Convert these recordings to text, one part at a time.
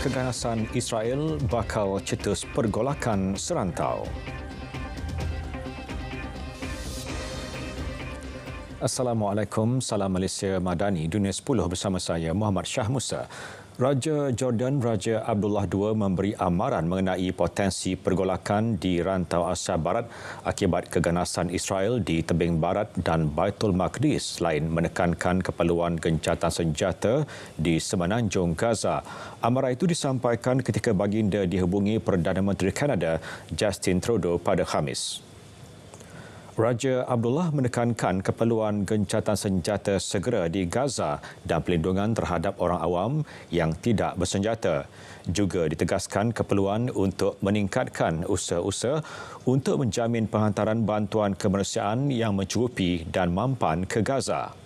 keganasan Israel bakal cetus pergolakan serantau. Assalamualaikum, salam Malaysia Madani, Dunia 10 bersama saya Muhammad Shah Musa. Raja Jordan Raja Abdullah II memberi amaran mengenai potensi pergolakan di rantau Asia Barat akibat keganasan Israel di tebing barat dan Baitul Maqdis selain menekankan keperluan gencatan senjata di semenanjung Gaza. Amaran itu disampaikan ketika baginda dihubungi Perdana Menteri Kanada Justin Trudeau pada Khamis. Raja Abdullah menekankan keperluan gencatan senjata segera di Gaza dan pelindungan terhadap orang awam yang tidak bersenjata. Juga ditegaskan keperluan untuk meningkatkan usaha-usaha untuk menjamin penghantaran bantuan kemanusiaan yang mencukupi dan mampan ke Gaza.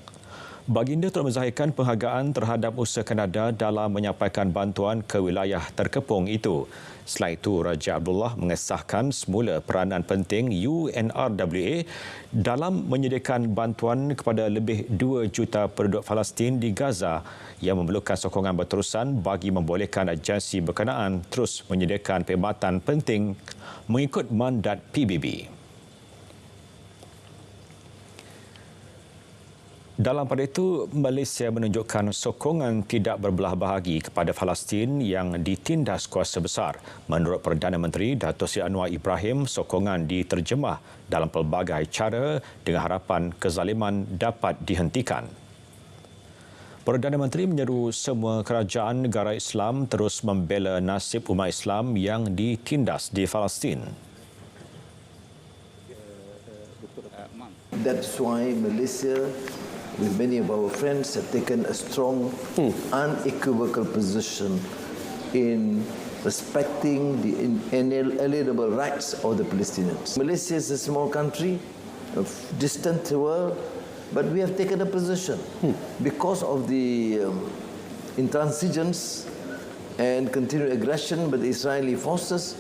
Baginda telah menzahirkan penghargaan terhadap usaha Kanada dalam menyampaikan bantuan ke wilayah terkepung itu. Selain itu, Raja Abdullah mengesahkan semula peranan penting UNRWA dalam menyediakan bantuan kepada lebih 2 juta penduduk Palestin di Gaza yang memerlukan sokongan berterusan bagi membolehkan agensi berkenaan terus menyediakan perkhidmatan penting mengikut mandat PBB. Dalam pada itu, Malaysia menunjukkan sokongan tidak berbelah bahagi kepada Palestin yang ditindas kuasa besar. Menurut Perdana Menteri Datuk Seri Anwar Ibrahim, sokongan diterjemah dalam pelbagai cara dengan harapan kezaliman dapat dihentikan. Perdana Menteri menyeru semua kerajaan negara Islam terus membela nasib umat Islam yang ditindas di Palestin. That's why Malaysia, with many of our friends, have taken a strong, unequivocal position in respecting the inalienable rights of the Palestinians. Malaysia is a small country, distant to the world, but we have taken a position because of the intransigence and continued aggression by the Israeli forces.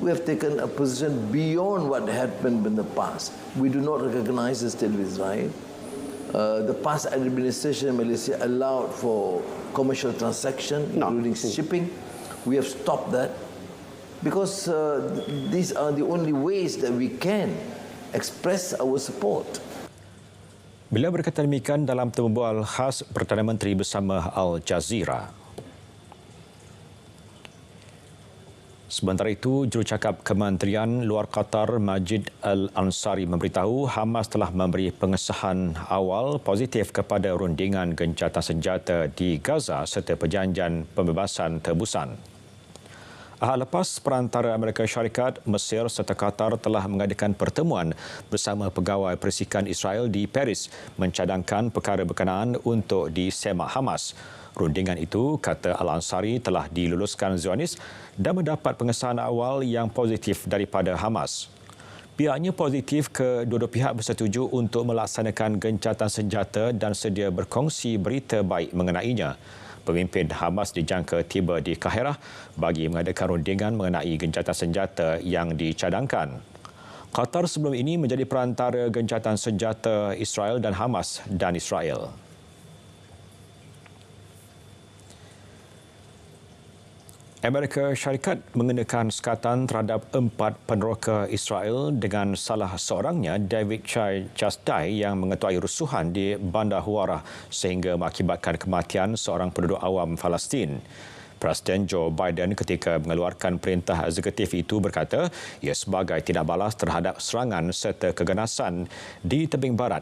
We have taken a position beyond what happened in the past. We do not recognize the state of Israel. The past administration in Malaysia allowed for commercial transaction, including shipping. We have stopped that because these are the only ways that we can express our support. Beliau berkata demikian dalam pertemuan khas Perdana Menteri bersama Al Jazeera. Sementara itu, jurucakap Kementerian Luar Qatar Majid Al-Ansari memberitahu Hamas telah memberi pengesahan awal positif kepada rundingan gencatan senjata di Gaza serta perjanjian pembebasan tebusan. Ahad lepas, perantara Amerika Syarikat, Mesir serta Qatar telah mengadakan pertemuan bersama pegawai persikan Israel di Paris mencadangkan perkara berkenaan untuk disemak Hamas. Rundingan itu, kata Al-Ansari, telah diluluskan Zionis dan mendapat pengesahan awal yang positif daripada Hamas. Pihaknya positif kedua-dua pihak bersetuju untuk melaksanakan gencatan senjata dan sedia berkongsi berita baik mengenainya. Pemimpin Hamas dijangka tiba di Kahirah bagi mengadakan rundingan mengenai gencatan senjata yang dicadangkan. Qatar sebelum ini menjadi perantara gencatan senjata Israel dan Hamas dan Israel. Amerika Syarikat mengenakan sekatan terhadap 4 peneroka Israel dengan salah seorangnya David Chastai yang mengetuai rusuhan di Bandar Huarah sehingga mengakibatkan kematian seorang penduduk awam Palestin. Presiden Joe Biden ketika mengeluarkan perintah eksekutif itu berkata ia sebagai tindak balas terhadap serangan serta keganasan di tebing barat.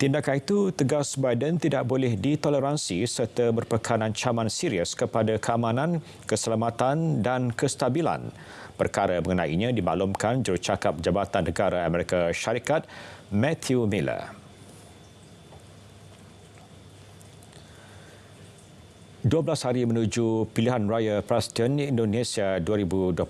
Tindakan itu, tegas Biden, tidak boleh ditoleransi serta merupakan ancaman serius kepada keamanan, keselamatan dan kestabilan. Perkara mengenainya dimaklumkan jurucakap Jabatan Negara Amerika Syarikat, Matthew Miller. 12 hari menuju pilihan raya Presiden Indonesia 2024,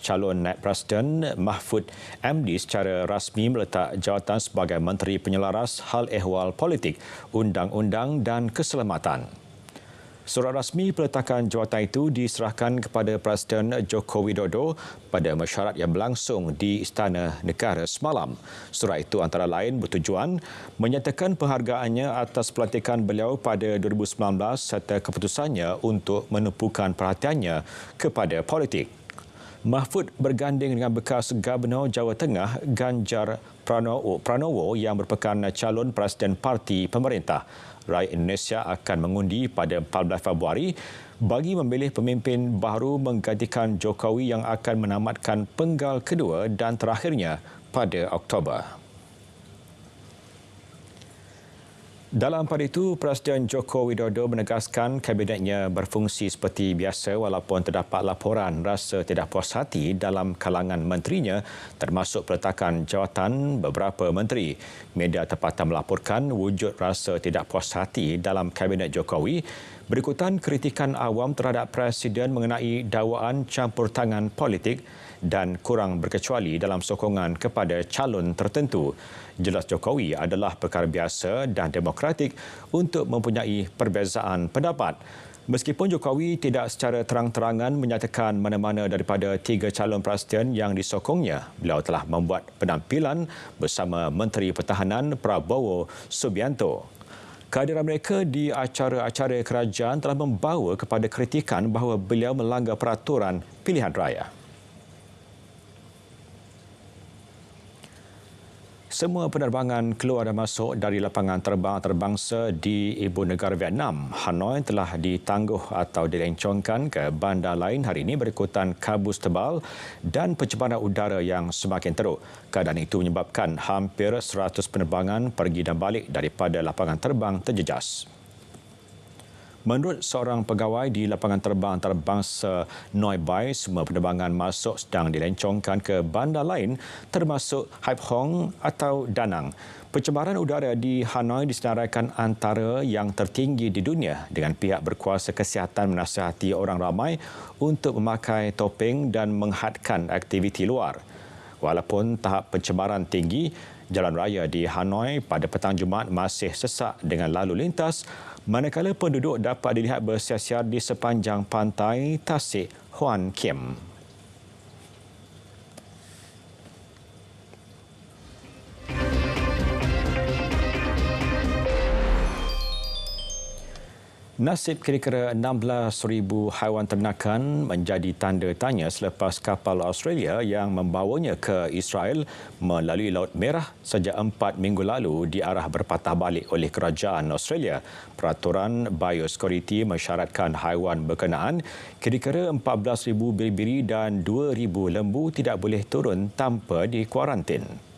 calon naib Presiden Mahfud MD secara rasmi meletak jawatan sebagai Menteri Penyelaras Hal Ehwal Politik, Undang-Undang dan Keselamatan. Surat rasmi peletakan jawatan itu diserahkan kepada Presiden Joko Widodo pada mesyuarat yang berlangsung di Istana Negara semalam. Surat itu antara lain bertujuan menyatakan penghargaannya atas pelantikan beliau pada 2019 serta keputusannya untuk menumpukan perhatiannya kepada politik. Mahfud berganding dengan bekas Gubernur Jawa Tengah Ganjar Pranowo yang merupakan calon Presiden Parti Pemerintah. Rakyat Indonesia akan mengundi pada 14 Februari bagi memilih pemimpin baru menggantikan Jokowi yang akan menamatkan penggal kedua dan terakhirnya pada Oktober. Dalam pada itu, Presiden Joko Widodo menegaskan kabinetnya berfungsi seperti biasa walaupun terdapat laporan rasa tidak puas hati dalam kalangan menterinya termasuk peletakan jawatan beberapa menteri. Media tempatan melaporkan wujud rasa tidak puas hati dalam kabinet Jokowi berikutan kritikan awam terhadap Presiden mengenai dakwaan campur tangan politik dan kurang berkecuali dalam sokongan kepada calon tertentu. Jelas Jokowi adalah perkara biasa dan demokratik untuk mempunyai perbezaan pendapat. Meskipun Jokowi tidak secara terang-terangan menyatakan mana-mana daripada 3 calon presiden yang disokongnya, beliau telah membuat penampilan bersama Menteri Pertahanan Prabowo Subianto. Kehadiran mereka di acara-acara kerajaan telah membawa kepada kritikan bahawa beliau melanggar peraturan pilihan raya. Semua penerbangan keluar dan masuk dari lapangan terbang antarabangsa di ibu negara Vietnam, Hanoi telah ditangguh atau dilencongkan ke bandar lain hari ini berikutan kabus tebal dan pencemaran udara yang semakin teruk. Keadaan itu menyebabkan hampir 100 penerbangan pergi dan balik daripada lapangan terbang terjejas. Menurut seorang pegawai di lapangan terbang antarabangsa Noi Bai, semua penerbangan masuk sedang dilencongkan ke bandar lain termasuk Hai Phong atau Da Nang. Pencemaran udara di Hanoi disenaraikan antara yang tertinggi di dunia dengan pihak berkuasa kesihatan menasihati orang ramai untuk memakai topeng dan menghadkan aktiviti luar. Walaupun tahap pencemaran tinggi, jalan raya di Hanoi pada petang Jumaat masih sesak dengan lalu lintas, manakala penduduk dapat dilihat bersiar-siar di sepanjang pantai Tasik Hoan Kiem. Nasib kira-kira 16,000 haiwan ternakan menjadi tanda tanya selepas kapal Australia yang membawanya ke Israel melalui Laut Merah sejak 4 minggu lalu diarah berpatah balik oleh kerajaan Australia. Peraturan biosecurity mensyaratkan haiwan berkenaan kira-kira 14,000 biri-biri dan 2,000 lembu tidak boleh turun tanpa dikuarantin.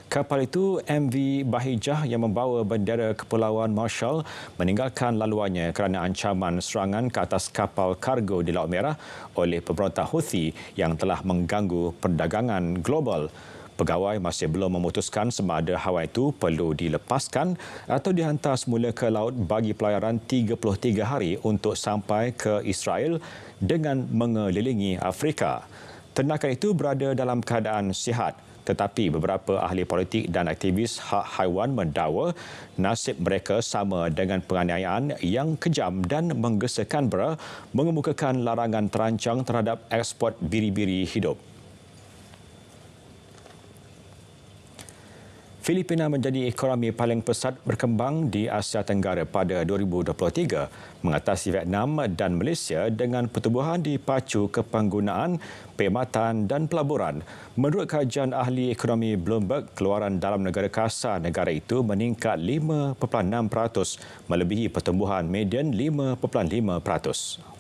Kapal itu MV Bahijah yang membawa bendera Kepulauan Marshall meninggalkan laluannya kerana ancaman serangan ke atas kapal kargo di Laut Merah oleh pemberontak Houthi yang telah mengganggu perdagangan global. Pegawai masih belum memutuskan sama ada haiwan itu perlu dilepaskan atau dihantar semula ke laut bagi pelayaran 33 hari untuk sampai ke Israel dengan mengelilingi Afrika. Ternakan itu berada dalam keadaan sihat. Tetapi beberapa ahli politik dan aktivis hak haiwan mendakwa nasib mereka sama dengan penganiayaan yang kejam dan menggesa-Canberra mengemukakan larangan terancang terhadap ekspor biri-biri hidup. Filipina menjadi ekonomi paling pesat berkembang di Asia Tenggara pada 2023, mengatasi Vietnam dan Malaysia dengan pertumbuhan dipacu kepenggunaan, perkhidmatan dan pelaburan. Menurut kajian ahli ekonomi Bloomberg, keluaran dalam negara kasar negara itu meningkat 5.6%, melebihi pertumbuhan median 5.5%.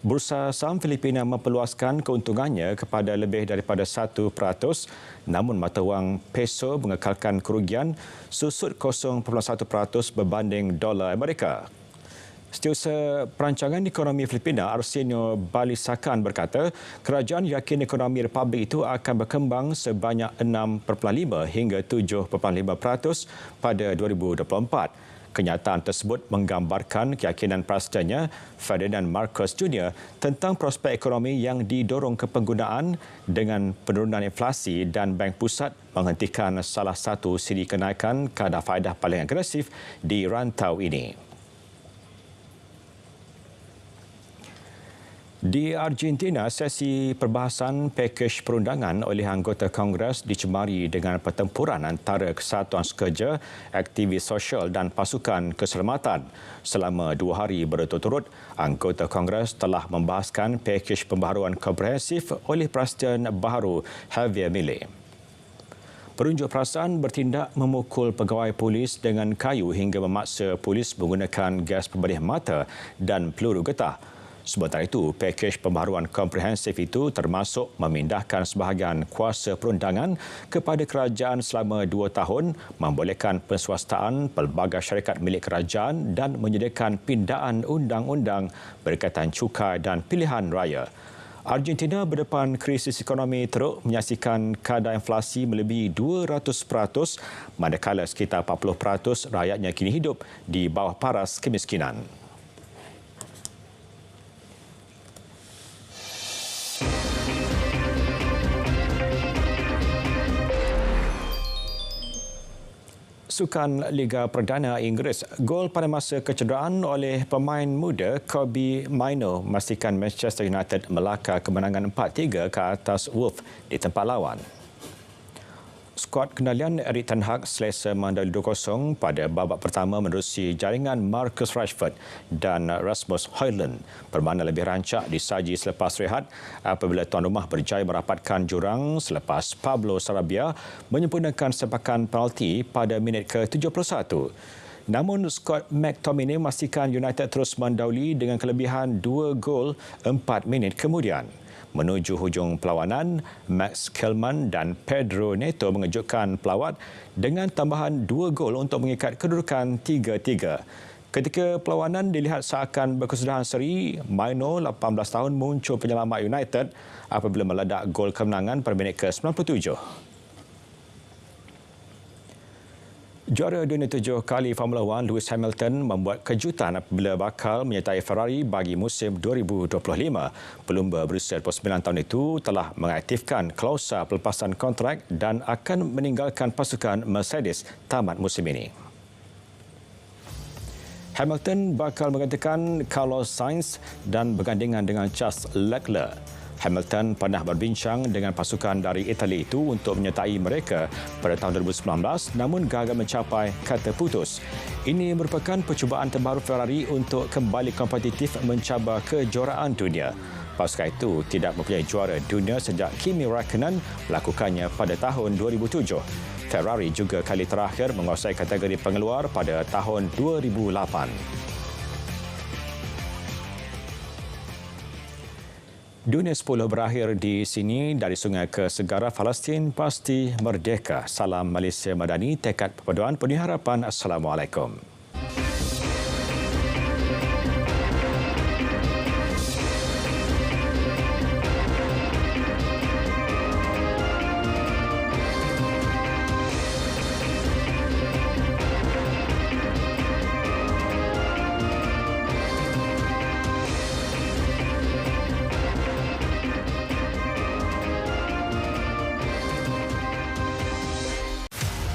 Bursa saham Filipina memperluaskan keuntungannya kepada lebih daripada 1%, namun mata wang peso mengekalkan kerugian susut 0.1% berbanding dolar Amerika. Setiausaha Perancangan Ekonomi Filipina Arsenio Balisacan berkata, kerajaan yakin ekonomi Republik itu akan berkembang sebanyak 6.5 hingga 7.5% pada 2024. Kenyataan tersebut menggambarkan keyakinan presidennya Ferdinand Marcos Jr. tentang prospek ekonomi yang didorong kepenggunaan dengan penurunan inflasi dan Bank Pusat menghentikan salah satu siri kenaikan kadar faedah paling agresif di rantau ini. Di Argentina, sesi perbahasan pakej perundangan oleh anggota Kongres dicemari dengan pertempuran antara Kesatuan Sekerja, aktivis sosial dan pasukan keselamatan. Selama 2 hari berturut-turut, anggota Kongres telah membahaskan pakej pembaharuan komprehensif oleh Presiden baharu Javier Milei. Penunjuk perasaan bertindak memukul pegawai polis dengan kayu hingga memaksa polis menggunakan gas pembedah mata dan peluru getah. Sementara itu, pakej pembaharuan komprehensif itu termasuk memindahkan sebahagian kuasa perundangan kepada kerajaan selama 2 tahun, membolehkan penswastaan pelbagai syarikat milik kerajaan dan menyediakan pindaan undang-undang berkaitan cukai dan pilihan raya. Argentina berdepan krisis ekonomi teruk menyaksikan kadar inflasi melebihi 200%, manakala sekitar 40% rakyatnya kini hidup di bawah paras kemiskinan. Sukan Liga Perdana Inggeris, gol pada masa kecederaan oleh pemain muda Kobbie Mainoo memastikan Manchester United melakar kemenangan 4-3 ke atas Wolves di tempat lawan. Skuad kendalian Erik ten Hag selesa mendahului 2-0 pada babak pertama menerusi jaringan Marcus Rashford dan Rasmus Højlund. Permainan lebih rancak disaji selepas rehat apabila tuan rumah berjaya merapatkan jurang selepas Pablo Sarabia menyempurnakan sepakan penalti pada minit ke-71. Namun, Scott McTominay memastikan United terus mendahului dengan kelebihan 2 gol 4 minit kemudian. Menuju hujung perlawanan, Max Kelman dan Pedro Neto mengejutkan pelawat dengan tambahan 2 gol untuk mengikat kedudukan 3-3. Ketika perlawanan dilihat seakan berkesudahan seri, Mainoo, 18 tahun, muncul penyelamat United apabila meledak gol kemenangan pada minit ke-97. Juara dunia 7 kali Formula 1 Lewis Hamilton membuat kejutan apabila bakal menyertai Ferrari bagi musim 2025. Pelumba berusia 29 tahun itu telah mengaktifkan klausa pelepasan kontrak dan akan meninggalkan pasukan Mercedes tamat musim ini. Hamilton bakal menggantikan Carlos Sainz dan bergandingan dengan Charles Leclerc. Hamilton pernah berbincang dengan pasukan dari Itali itu untuk menyertai mereka pada tahun 2019 namun gagal mencapai kata putus. Ini merupakan percubaan terbaru Ferrari untuk kembali kompetitif mencabar kejuaraan dunia. Pasukan itu tidak mempunyai juara dunia sejak Kimi Räikkönen melakukannya pada tahun 2007. Ferrari juga kali terakhir menguasai kategori pengeluar pada tahun 2008. Dunia 10 berakhir di sini. Dari sungai ke segara, Palestin pasti merdeka. Salam Malaysia Madani, tekad perpaduan penuh harapan. Assalamualaikum.